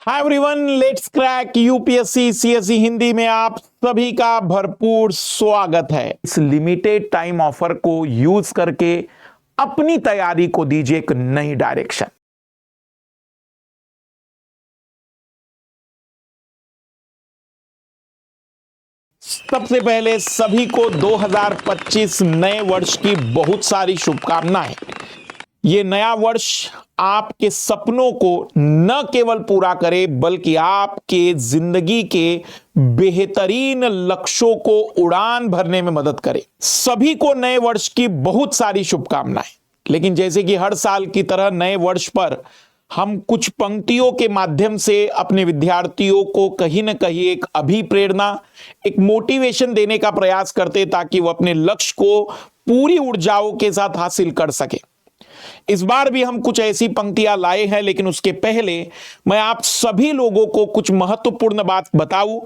Hi everyone, let's crack UPSC CSE Hindi में आप सभी का भरपूर स्वागत है। इस लिमिटेड टाइम ऑफर को यूज करके अपनी तैयारी को दीजिए एक नई डायरेक्शन। सबसे पहले सभी को 2025 नए वर्ष की बहुत सारी शुभकामनाएं। ये नया वर्ष आपके सपनों को न केवल पूरा करे बल्कि आपके जिंदगी के बेहतरीन लक्ष्यों को उड़ान भरने में मदद करे। सभी को नए वर्ष की बहुत सारी शुभकामनाएं। लेकिन जैसे कि हर साल की तरह नए वर्ष पर हम कुछ पंक्तियों के माध्यम से अपने विद्यार्थियों को कहीं ना कहीं एक अभिप्रेरणा, एक मोटिवेशन देने का प्रयास करते ताकि वो अपने लक्ष्य को पूरी ऊर्जाओं के साथ हासिल कर सके। इस बार भी हम कुछ ऐसी पंक्तियां लाए हैं, लेकिन उसके पहले मैं आप सभी लोगों को कुछ महत्वपूर्ण बात बताऊं,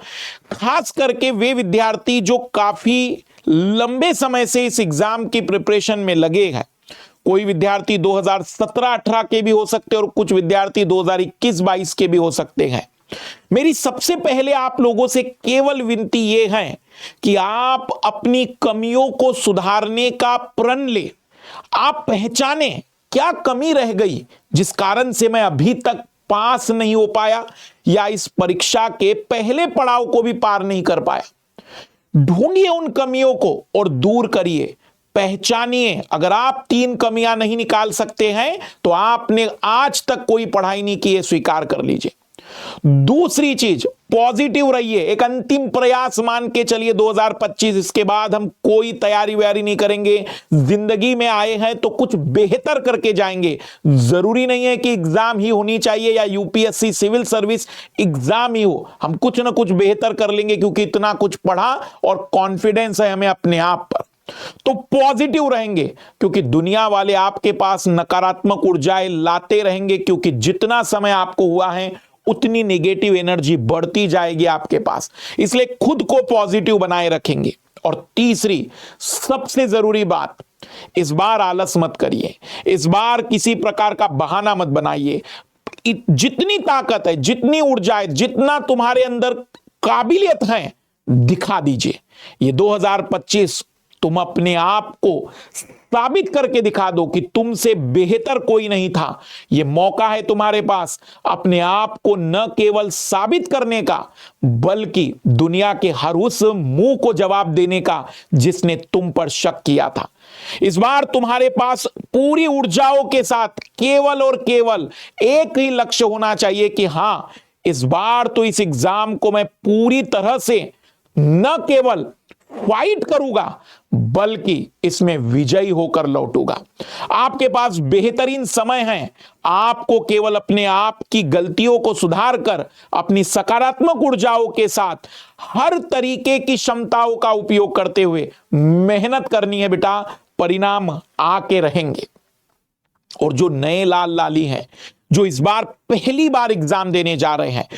खास करके वे विद्यार्थी जो काफी लंबे समय से इस एग्जाम की प्रिपरेशन में लगे हैं। कोई विद्यार्थी 2017-18 के भी हो सकते हैं और कुछ विद्यार्थी 2021-22 के भी हो सकते हैं। मेरी सबसे पहले आप लोगों से केवल विनती यह है कि आप अपनी कमियों को सुधारने का प्रण ले। आप पहचाने क्या कमी रह गई जिस कारण से मैं अभी तक पास नहीं हो पाया या इस परीक्षा के पहले पड़ाव को भी पार नहीं कर पाया। ढूंढिए उन कमियों को और दूर करिए, पहचानिए। अगर आप 3 कमियां नहीं निकाल सकते हैं तो आपने आज तक कोई पढ़ाई नहीं की है, स्वीकार कर लीजिए। दूसरी चीज, पॉजिटिव रहिए। एक अंतिम प्रयास मान के चलिए 2025, इसके बाद हम कोई तैयारी व्यारी नहीं करेंगे। जिंदगी में आए हैं तो कुछ बेहतर करके जाएंगे। जरूरी नहीं है कि एग्जाम ही होनी चाहिए या यूपीएससी सिविल सर्विस एग्जाम ही हो, हम कुछ ना कुछ बेहतर कर लेंगे क्योंकि इतना कुछ पढ़ा और कॉन्फिडेंस है हमें अपने आप पर। तो पॉजिटिव रहेंगे क्योंकि दुनिया वाले आपके पास नकारात्मक ऊर्जाएं लाते रहेंगे, क्योंकि जितना समय आपको हुआ है उतनी नेगेटिव एनर्जी बढ़ती जाएगी आपके पास। इसलिए खुद को पॉजिटिव बनाए रखेंगे। और तीसरी सबसे जरूरी बात, इस बार आलस मत करिए। इस बार किसी प्रकार का बहाना मत बनाइए। जितनी ताकत है, जितनी ऊर्जा है, जितना तुम्हारे अंदर काबिलियत है, दिखा दीजिए। ये 2025 तुम अपने आप को साबित करके दिखा दो कि तुमसे बेहतर कोई नहीं था। यह मौका है तुम्हारे पास अपने आप को न केवल साबित करने का बल्कि दुनिया के हर उस मुंह को जवाब देने का जिसने तुम पर शक किया था। इस बार तुम्हारे पास पूरी ऊर्जाओं के साथ केवल और केवल एक ही लक्ष्य होना चाहिए कि हां, इस बार तो इस एग्जाम को मैं पूरी तरह से न केवल फाइट करूंगा बल्कि इसमें विजयी होकर लौटूंगा। आपके पास बेहतरीन समय है। आपको केवल अपने आप की गलतियों को सुधार कर अपनी सकारात्मक ऊर्जाओं के साथ हर तरीके की क्षमताओं का उपयोग करते हुए मेहनत करनी है बेटा। परिणाम आके रहेंगे। और जो नए लाल लाली हैं, जो इस बार पहली बार एग्जाम देने जा रहे हैं,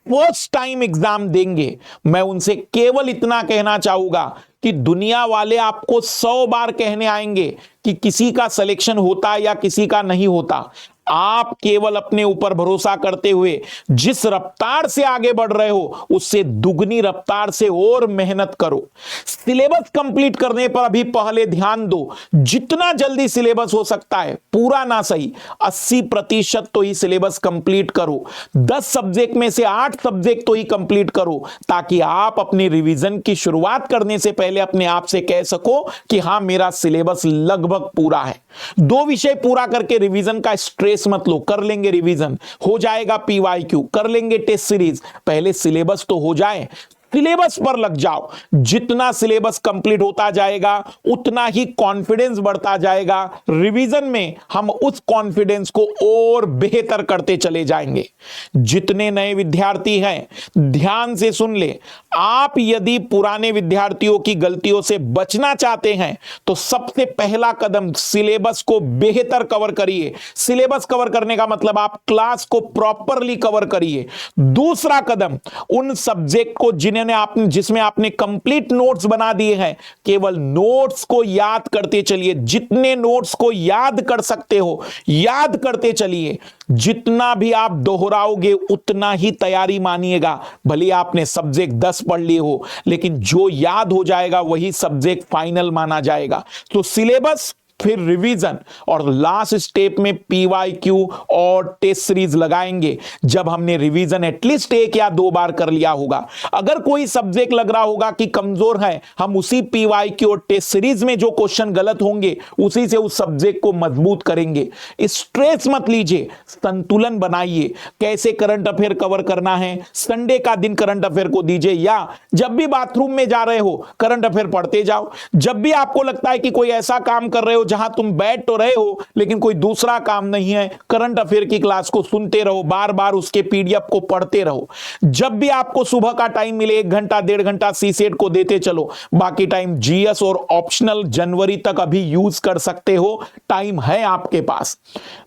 फर्स्ट टाइम एग्जाम देंगे, मैं उनसे केवल इतना कहना चाहूंगा कि दुनिया वाले आपको 100 बार कहने आएंगे कि किसी का सिलेक्शन होता या किसी का नहीं होता। आप केवल अपने ऊपर भरोसा करते हुए जिस रफ्तार से आगे बढ़ रहे हो उससे दुगनी रफ्तार से और मेहनत करो। सिलेबस कंप्लीट करने पर अभी पहले ध्यान दो। जितना जल्दी सिलेबस हो सकता है, पूरा ना सही 80% तो ही सिलेबस कंप्लीट करो। 10 सब्जेक्ट में से 8 सब्जेक्ट तो ही कंप्लीट करो ताकि आप अपनी रिवीजन की शुरुआत करने से पहले अपने आप से कह सको कि हां, मेरा सिलेबस लगभग पूरा है। 2 विषय पूरा करके रिवीजन का स्ट्रेस मत लो, कर लेंगे रिवीजन, हो जाएगा पीवाईक्यू, कर लेंगे टेस्ट सीरीज। पहले सिलेबस तो हो जाए, सिलेबस पर लग जाओ। जितना सिलेबस कंप्लीट होता जाएगा उतना ही कॉन्फिडेंस बढ़ता जाएगा। रिवीजन में हम उस कॉन्फिडेंस को और बेहतर करते चले जाएंगे। जितने नए विद्यार्थी हैं ध्यान से सुन ले, आप यदि पुराने विद्यार्थियों की गलतियों से बचना चाहते हैं तो सबसे पहला कदम सिलेबस को बेहतर कवर करिए। सिलेबस कवर करने का मतलब आप क्लास को प्रॉपरली कवर करिए। दूसरा कदम, उन सब्जेक्ट को जिन्हें जिसमें आपने कंप्लीट नोट्स बना दिए हैं, केवल नोट्स को याद करते चलिए। जितने नोट्स को याद कर सकते हो याद करते चलिए। जितना भी आप दोहराओगे उतना ही तैयारी मानिएगा। भले आपने सब्जेक्ट 10 पढ़ लिए हो, लेकिन जो याद हो जाएगा वही सब्जेक्ट फाइनल माना जाएगा। तो सिलेबस, फिर रिवीजन, और लास्ट स्टेप में पीवाईक्यू और टेस्ट सीरीज लगाएंगे। जब हमने रिवीजन एटलीस्ट 1 या 2 बार कर लिया होगा, अगर कोई सब्जेक्ट लग रहा होगा कि कमजोर है, हम उसी पीवाईक्यू और टेस्ट सीरीज में जो क्वेश्चन गलत होंगे उसी से उस सब्जेक्ट को मजबूत करेंगे। स्ट्रेस मत लीजिए, संतुलन बनाइए। कैसे करंट अफेयर कवर करना है, संडे का दिन करंट अफेयर को दीजिए, या जब भी बाथरूम में जा रहे हो करंट अफेयर पढ़ते जाओ। जब भी आपको लगता है कि कोई ऐसा काम कर रहे हो जहां तुम बैठ तो रहे हो लेकिन कोई दूसरा काम नहीं है, करंट अफेयर की क्लास को सुनते रहो, बार बार उसके पीडीएफ को पढ़ते रहो। जब भी आपको सुबह का टाइम मिले 1 घंटा 1.5 घंटा सीसेट को देते चलो। बाकी टाइम जीएस और ऑप्शनल जनवरी तक अभी यूज कर सकते हो, टाइम है आपके पास।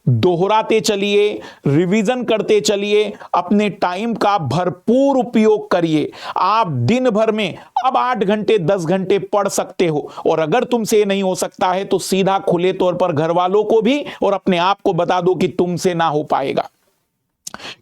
दोहराते चलिए, रिवीजन करते चलिए, अपने टाइम का भरपूर उपयोग करिए। आप दिन भर में अब 8 घंटे 10 घंटे पढ़ सकते हो, और अगर तुमसे नहीं हो सकता है तो सीधा खुले तौर पर घर वालों को भी और अपने आप को बता दो कि तुमसे ना हो पाएगा।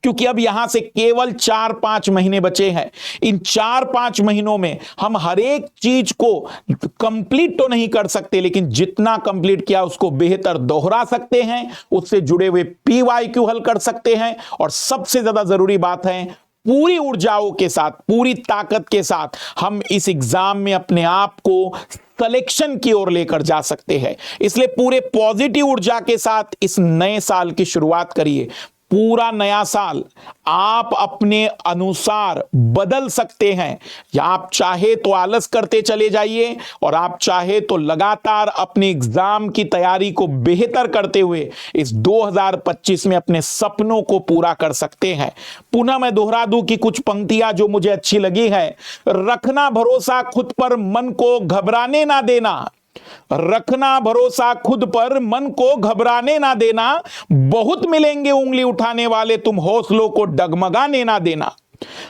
क्योंकि अब यहां से केवल 4-5 महीने बचे हैं। इन 4-5 महीनों में हम हर एक चीज को कंप्लीट तो नहीं कर सकते, लेकिन जितना कंप्लीट किया उसको बेहतर दोहरा सकते हैं, उससे जुड़े हुए पीवाईक्यू हल कर सकते हैं, और सबसे ज्यादा जरूरी बात है पूरी ऊर्जाओं के साथ, पूरी ताकत के साथ हम इस एग्जाम में अपने आप को कलेक्शन की ओर लेकर जा सकते हैं। इसलिए पूरे पॉजिटिव ऊर्जा के साथ इस नए साल की शुरुआत करिए। पूरा नया साल आप अपने अनुसार बदल सकते हैं, या आप चाहे तो आलस करते चले जाइए, और आप चाहे तो लगातार अपने एग्जाम की तैयारी को बेहतर करते हुए इस 2025 में अपने सपनों को पूरा कर सकते हैं। पुनः मैं दोहरा दूं कि कुछ पंक्तियां जो मुझे अच्छी लगी है। रखना भरोसा खुद पर, मन को घबराने ना देना। रखना भरोसा खुद पर, मन को घबराने ना देना। बहुत मिलेंगे उंगली उठाने वाले, तुम हौसलों को डगमगाने ना देना।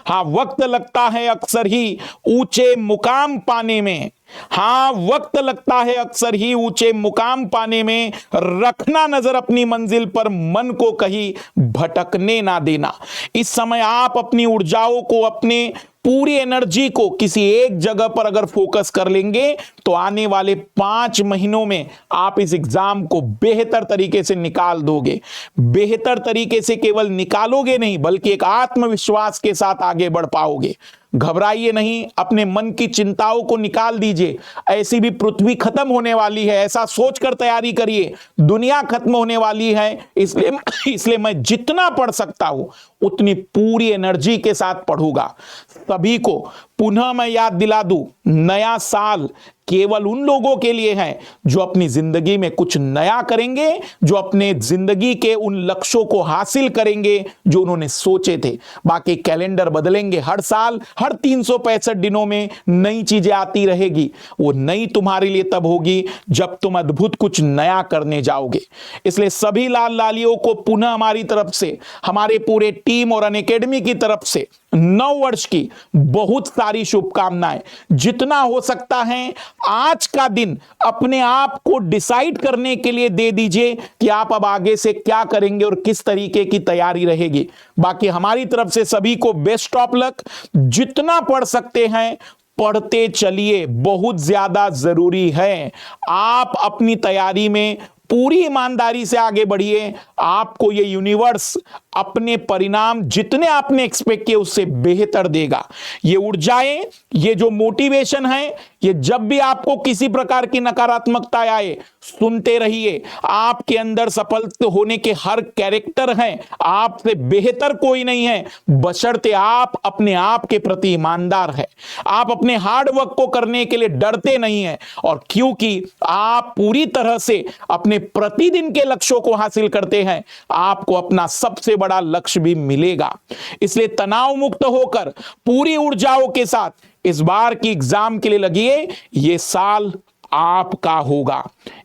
हां, वक्त लगता है अक्सर ही ऊंचे मुकाम पाने में। हां, वक्त लगता है अक्सर ही ऊंचे मुकाम पाने में। रखना नजर अपनी मंजिल पर, मन को कहीं भटकने ना देना। इस समय आप अपनी ऊर्जाओं को, अपने पूरी एनर्जी को किसी एक जगह पर अगर फोकस कर लेंगे तो आने वाले 5 महीनों में आप इस एग्जाम को बेहतर तरीके से निकाल दोगे। बेहतर तरीके से केवल निकालोगे नहीं, बल्कि एक आत्मविश्वास के साथ आगे बढ़ पाओगे। घबराइए नहीं, अपने मन की चिंताओं को निकाल दीजिए। ऐसी भी पृथ्वी खत्म होने वाली है, ऐसा सोचकर तैयारी करिए। दुनिया खत्म होने वाली है, इसलिए मैं जितना पढ़ सकता हूं उतनी पूरी एनर्जी के साथ पढ़ूंगा। सभी को पुनः मैं याद दिला दूं, नया साल केवल उन लोगों के लिए है जो अपनी जिंदगी में कुछ नया करेंगे, जो अपने जिंदगी के उन लक्ष्यों को हासिल करेंगे जो उन्होंने सोचे थे। बाकी कैलेंडर बदलेंगे हर साल, हर 365 दिनों में नई चीजें आती रहेगी। वो नई तुम्हारे लिए तब होगी जब तुम अद्भुत कुछ नया करने जाओगे। इसलिए सभी लाल लालियों को पुनः हमारी तरफ से, हमारे पूरे टीम और अनअकैडमी की तरफ से नव वर्ष की बहुत सारी शुभकामनाएं। जितना हो सकता है आज का दिन अपने आप को डिसाइड करने के लिए दे दीजिए कि आप अब आगे से क्या करेंगे और किस तरीके की तैयारी रहेगी। बाकी हमारी तरफ से सभी को बेस्ट ऑफ लक। जितना पढ़ सकते हैं पढ़ते चलिए, बहुत ज्यादा जरूरी है। आप अपनी तैयारी में पूरी ईमानदारी से आगे बढ़िए। आपको ये यूनिवर्स अपने परिणाम जितने आपने एक्सपेक्ट किए उससे बेहतर देगा। ये ऊर्जाएं, ये जो मोटिवेशन है, ये जब भी आपको किसी प्रकार की नकारात्मकता आए, सुनते रहिए। आपके अंदर सफल होने के हर कैरेक्टर हैं, आपसे बेहतर कोई नहीं है, बशर्ते आप अपने आप के प्रति ईमानदार है। आप अपने हार्ड वर्क को करने के लिए डरते नहीं है, और क्योंकि आप पूरी तरह से अपने प्रतिदिन के लक्ष्यों को हासिल करते हैं, आपको अपना सबसे बड़ा लक्ष्य भी मिलेगा। इसलिए तनाव मुक्त होकर पूरी ऊर्जाओं के साथ इस बार की एग्जाम के लिए लगिए। यह साल आपका होगा।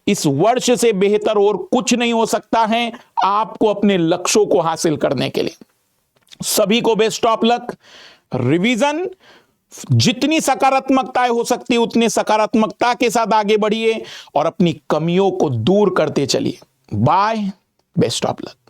इस वर्ष से बेहतर और कुछ नहीं हो सकता है आपको अपने लक्ष्यों को हासिल करने के लिए। सभी को बेस्ट ऑफ लक। रिवीजन, जितनी सकारात्मकताएं हो सकती है उतनी सकारात्मकता के साथ आगे बढ़िए और अपनी कमियों को दूर करते चलिए। Bye, best of luck.